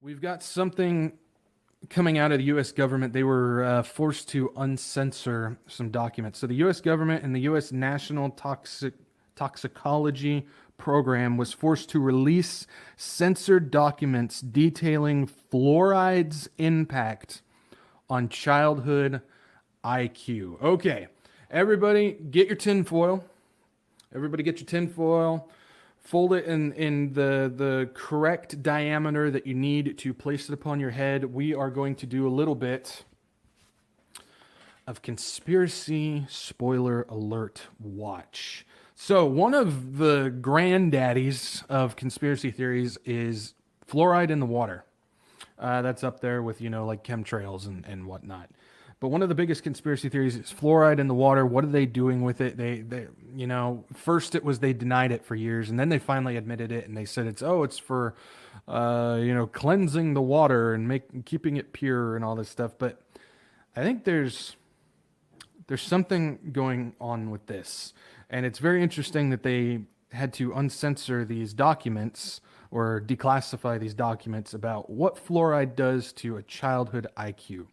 We've got something coming out of the U.S. government. They were forced to uncensor some documents. So the U.S. government and the U.S. National Toxicology Program was forced to release censored documents detailing fluoride's impact on childhood IQ. Okay, everybody get your tinfoil. Everybody get your tinfoil. Fold it in the correct diameter that you need to place it upon your head. We are going to do a little bit of conspiracy spoiler alert watch. So one of the granddaddies of conspiracy theories is fluoride in the water. That's up there with, like chemtrails and whatnot. But one of the biggest conspiracy theories is fluoride in the water. What are they doing with it? They first it was they denied it for years, and then they finally admitted it, and they said it's for, cleansing the water and keeping it pure and all this stuff. But I think there's something going on with this, and it's very interesting that they had to uncensor these documents or declassify these documents about what fluoride does to a childhood IQ.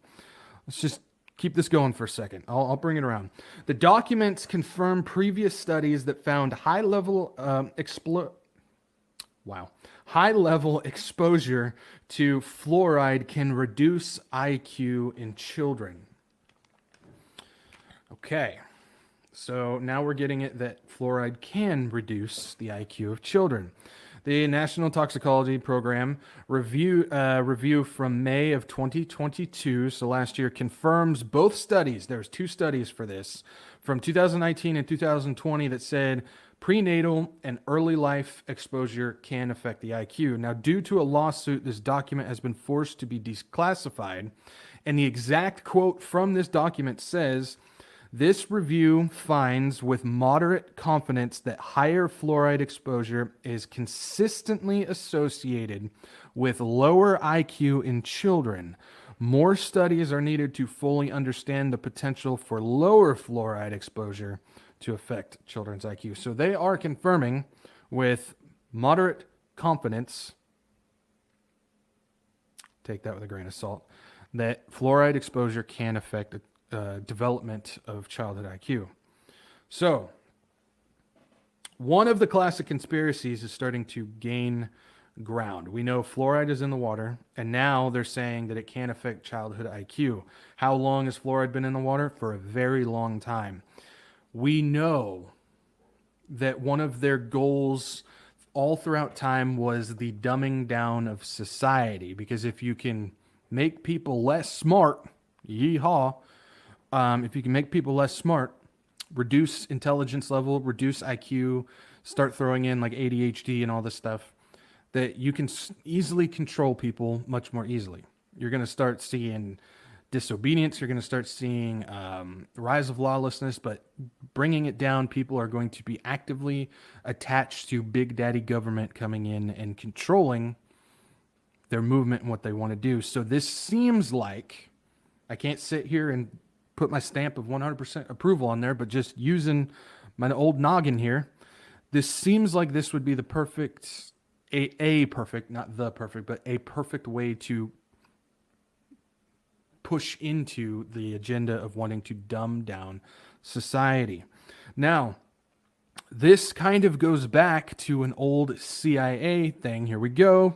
Let's just keep this going for a second. I'll bring it around. The documents confirm previous studies that found high-level exposure to fluoride can reduce IQ in children. Okay, so now we're getting it that fluoride can reduce the IQ of children. The National Toxicology Program review from May of 2022, so last year, confirms both studies. There's two studies for this from 2019 and 2020 that said prenatal and early life exposure can affect the IQ. Now, due to a lawsuit, this document has been forced to be declassified, and the exact quote from this document says, "This review finds with moderate confidence that higher fluoride exposure is consistently associated with lower IQ in children. More studies are needed to fully understand the potential for lower fluoride exposure to affect children's IQ." So they are confirming with moderate confidence, take that with a grain of salt, that fluoride exposure can affect development of childhood IQ. So, one of the classic conspiracies is starting to gain ground. We know fluoride is in the water, and now they're saying that it can affect childhood IQ. How long has fluoride been in the water? For a very long time. We know that one of their goals all throughout time was the dumbing down of society, because if you can make people less smart, yeehaw, if you can make people less smart, reduce intelligence level, reduce IQ, start throwing in like ADHD and all this stuff, that you can easily control people much more easily. You're going to start seeing disobedience. You're going to start seeing rise of lawlessness, but bringing it down, people are going to be actively attached to big daddy government coming in and controlling their movement and what they want to do. So this seems like, I can't sit here and put my stamp of 100% approval on there, but just using my old noggin here, this seems like this would be the perfect, not the perfect, but a perfect way to push into the agenda of wanting to dumb down society. Now, this kind of goes back to an old CIA thing. Here we go.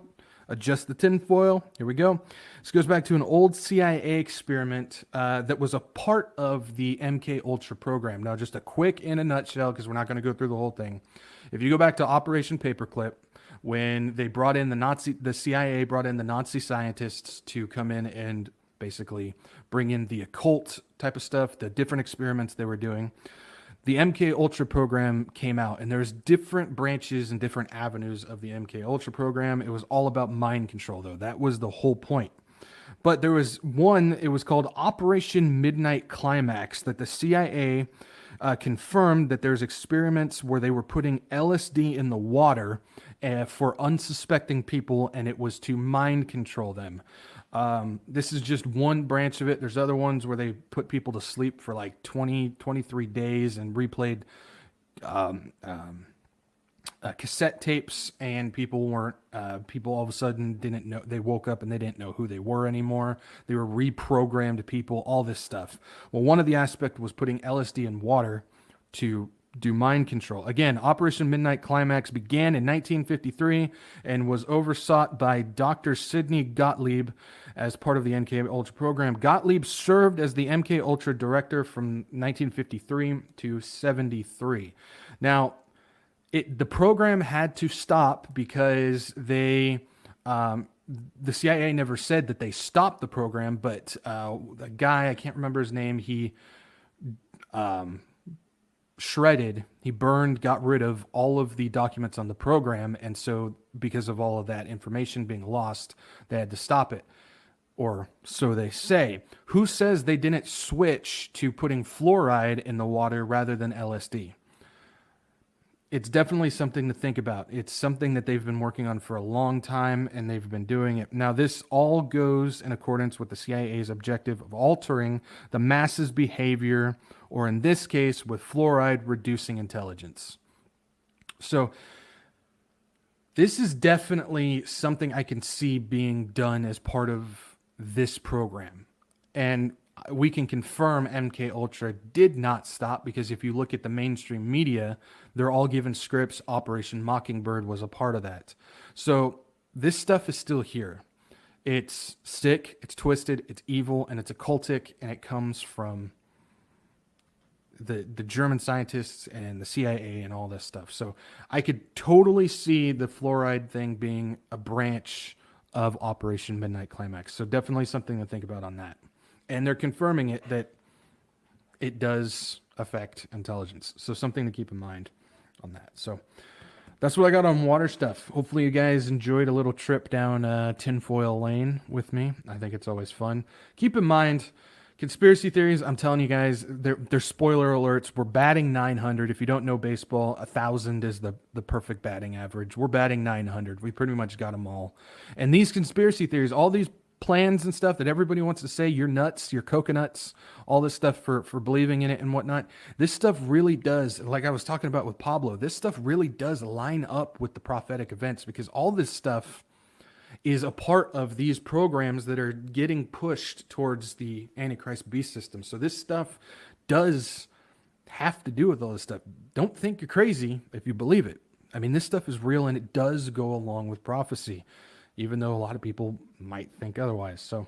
Adjust the tinfoil. Here we go. This goes back to an old CIA experiment that was a part of the MK Ultra program. Now, just a quick in a nutshell, because we're not going to go through the whole thing. If you go back to Operation Paperclip, when they brought in the CIA brought in the Nazi scientists to come in and basically bring in the occult type of stuff, the different experiments they were doing. The MK Ultra program came out, and there's different branches and different avenues of the MK Ultra program. It was all about mind control, though. That was the whole point. But there was one, it was called Operation Midnight Climax, that the CIA confirmed that there's experiments where they were putting LSD in the water for unsuspecting people, and it was to mind control them. This is just one branch of it. There's other ones where they put people to sleep for like 23 days and replayed cassette tapes, and people weren't, people all of a sudden didn't know, they woke up and they didn't know who they were anymore. They were reprogrammed people, all this stuff. Well, one of the aspects was putting LSD in water to do mind control. Again, Operation Midnight Climax began in 1953 and was overseen by Dr. Sidney Gottlieb as part of the MK Ultra program. Gottlieb served as the MK Ultra director from 1953 to 73. Now, the program had to stop because the CIA never said that they stopped the program, but the guy, I can't remember his name, he he burned, got rid of all of the documents on the program, and so because of all of that information being lost, they had to stop it. Or so they say. Who says they didn't switch to putting fluoride in the water rather than LSD? It's definitely something to think about. It's something that they've been working on for a long time, and they've been doing it. Now, this all goes in accordance with the CIA's objective of altering the masses' behavior, or in this case, with fluoride, reducing intelligence. So this is definitely something I can see being done as part of this program. And we can confirm MK Ultra did not stop, because if you look at the mainstream media, they're all given scripts. Operation Mockingbird was a part of that. So this stuff is still here. It's sick, it's twisted, it's evil, and it's occultic, and it comes from the German scientists and the CIA and all this stuff. So I could totally see the fluoride thing being a branch of Operation Midnight Climax. So definitely something to think about on that. And they're confirming it, that it does affect intelligence. So something to keep in mind on that. So that's what I got on water stuff. Hopefully you guys enjoyed a little trip down tinfoil lane with me. I think it's always fun. Keep in mind, conspiracy theories, I'm telling you guys, they're spoiler alerts. We're batting 900. If you don't know baseball, 1,000 is the perfect batting average. We're batting 900. We pretty much got them all. And these conspiracy theories, all these plans and stuff that everybody wants to say, you're nuts, you're coconuts, all this stuff for believing in it and whatnot. This stuff really does, like I was talking about with Pablo, this stuff really does line up with the prophetic events, because all this stuff is a part of these programs that are getting pushed towards the Antichrist beast system. So this stuff does have to do with all this stuff. Don't think you're crazy if you believe it. I mean, this stuff is real, and it does go along with prophecy, even though a lot of people might think otherwise. So